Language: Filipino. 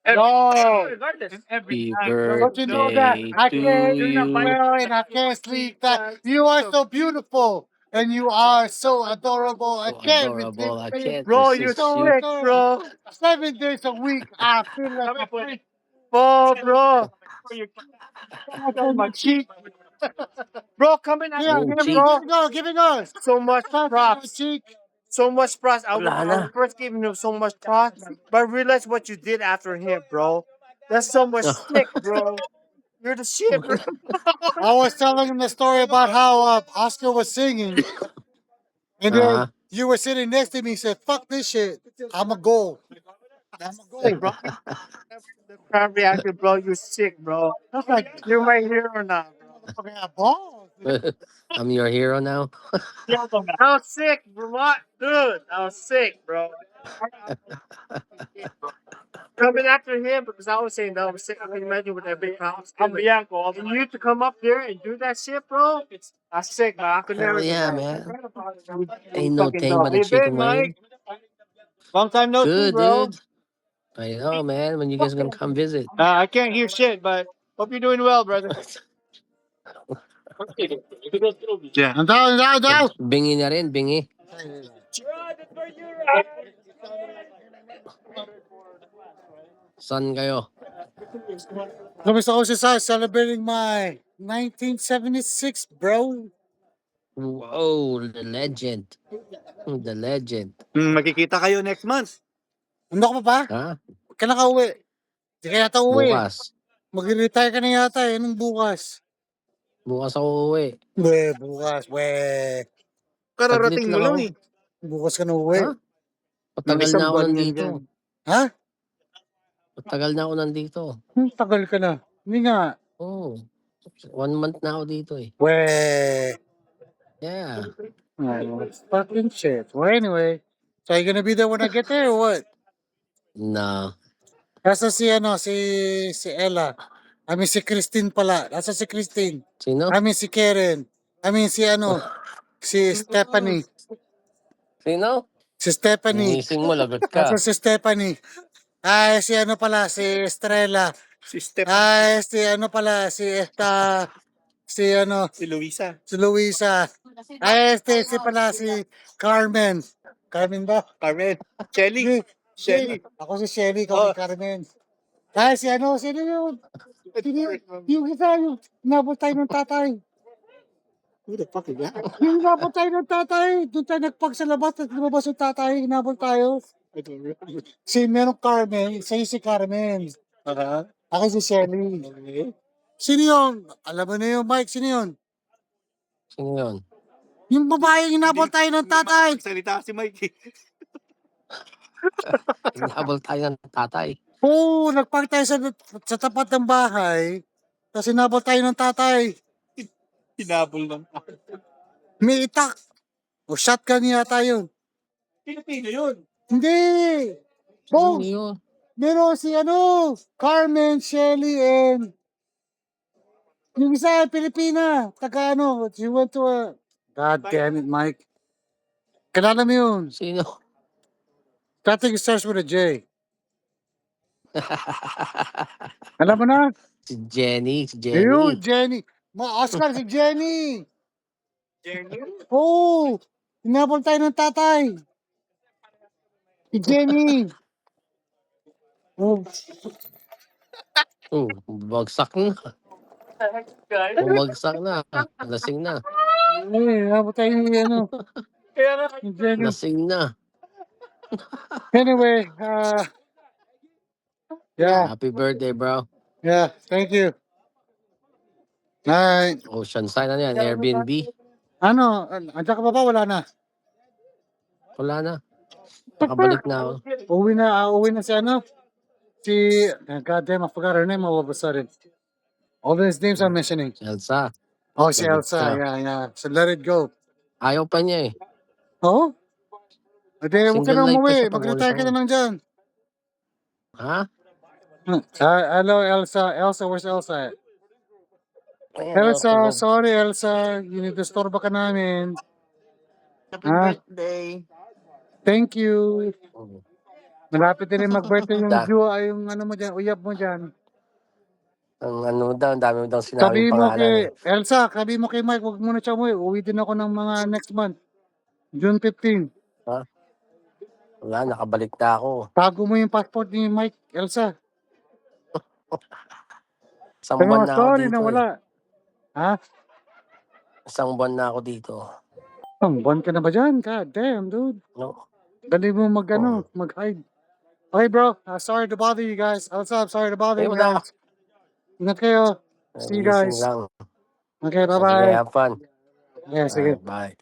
No. Happy Don't you know that birthday I to can't eat you. well and I can't sleep? That you are so beautiful and you are so adorable. I So can't resist adorable. I being can't bro. You're resist so you. sick, bro. 7 days a week, I feel like a freak. Oh, bro. On my cheek. Bro, coming at Oh, him, cheek. bro. Giving us so much props. Cheek. So much props. Wala I na. was first giving him so much props, but I realized what you did after him, bro. That's so much sick, bro. You're the shit, bro. I was telling him the story about how Oscar was singing, and then Ah, you were sitting next to me. He said, "Fuck this shit. I'm a go. I'm a go, bro." The crowd reacted, bro. You're sick, bro. That's like you're my hero now, bro. Okay, balls. I'm your hero now. I was sick, bro. What, dude? I was sick, bro. Coming after him because I was saying that I was sick. I can imagine with that big house. I'm Bianco. And you to come up there and do that shit, bro. That's sick, man. I could Hell never do yeah, that. man. You Ain't no fucking tame dog. but a Hey, big chicken Mike. wing. Long time no see, Good, bro. dude. I know, man. When you guys gonna come visit? I can't hear shit, but hope you're doing well, brother. Yeah. Ang tao. Bingi na rin, bingi. San kayo? Kamusta ko si Sai celebrating my 1976, bro. Whoa, the legend. The legend. Magkikita kayo next month. Ano ka pa ba? Ha? Kailan ka uwi? Di ka yata uwi. Bukas. Mag-retire ka na yata eh. Anong bukas? Bukas ako uuwi. Bukas. Saglit Kararating mo lang lang ako. eh. Bukas ka na uwi. Ha? Matagal na Isang ako buwan yan nandito. dyan. Ha? Matagal na ako nandito. Tagal ka na. Hindi nga. Oh, 1 month na ako dito eh. Yeah. Fucking shit. Well, anyway. So, you gonna be there when I get there or what? No. Nasa si Ella. Si Christine pala. Nasa si Christine. Sino? Si Karen. Si Stephanie. Sino? Si Stephanie. Ginising mo, lagot Nasa ka. si Stephanie. Si pala, si Estrella. Si Stephanie. Si pala, si Luisa. Si Luisa. Si pala, si Carmen. Carmen ba? Carmen. Shelly. Shelly. Ako si Shelly, ikaw si Carmen. Sino yun? Yung isa, yung nabot tayo ng tatay. Who the fuck is that? Yung nabot tayo ng tatay. Doon tayo nagpag sa labas at lumabas yung tatay. Nabot tayo. Merong Carmen. Sa'yo si Carmen. Ako si Shelly. Sino yun? Alam mo na yung Mike. Sino yun? Sino yun? Yung babae yung nabot tayo ng tatay. Salita si Mike. Hinabol tayo ng tatay. Oo, nagpark tayo sa tapat ng bahay. Tapos hinabol tayo ng tatay. Hinabol ng tatay. May itak. O shotgun yata yun. Pilipino yun. Hindi. Sino Both. yun? Meron si Carmen, Shelly, and yung isa Pilipina. Taga she went to a... God damn it, Mike. Kilala mo yun. Sino? Starting starts with a J. Alam mo na? Si Jenny. Si Yun, Jenny. Jenny. Oscar, si Jenny. Jenny? Oo. Hinabol tayo ng tatay. Si Jenny. Oh. Bagsak na. Bumagsak na. Lasing na. Hinabol tayo ni ni Jenny. Lasing na. Anyway, yeah, Happy birthday, bro. yeah, thank you. Night. Oceanside na yan. Airbnb. Andiyan ka ba? Wala na. Wala na. Nakabalik na ako. Uwi na si God damn, I forgot her name all of a sudden. All these names I'm mentioning. Elsa. Oh, si Lagot Elsa, ka. yeah. So let it go. Ayaw pa niya eh. Oh? Ade, huwag ka Single na life pa umuwi. siya pag walis Mag-retire ka ako. na lang dyan. Ha? Hello, Elsa. Elsa, where's Elsa at? Elsa, sorry, Elsa. Disturbo ka namin. Happy birthday. Thank you. Malapit din rin mag-birthday yung Da, yung ano mo dyan, uyab mo dyan. ang ano daw, ang dami mo daw sinabing Sabi mo pangalan eh. kay Elsa, sabi mo kay Mike, huwag muna siya umuwi. Uwi din ako ng mga next month. June 15. Ha? Wala, nakabalik na ako. Tago mo yung passport ni Mike, Elsa. Isang Sabi buwan mo, na ako sorry dito na eh. wala. Ha? Isang buwan na ako dito. Ang buwan ka na ba dyan? God damn, dude. No? Dali mo Oh. mag-hide. Okay, bro. Sorry to bother you guys. Elsa, I'm sorry to bother Eh, you wala. guys. Ingat kayo. See you Gising guys. lang. Okay, Sige, bye-bye. have fun. Yeah, sige. Bye.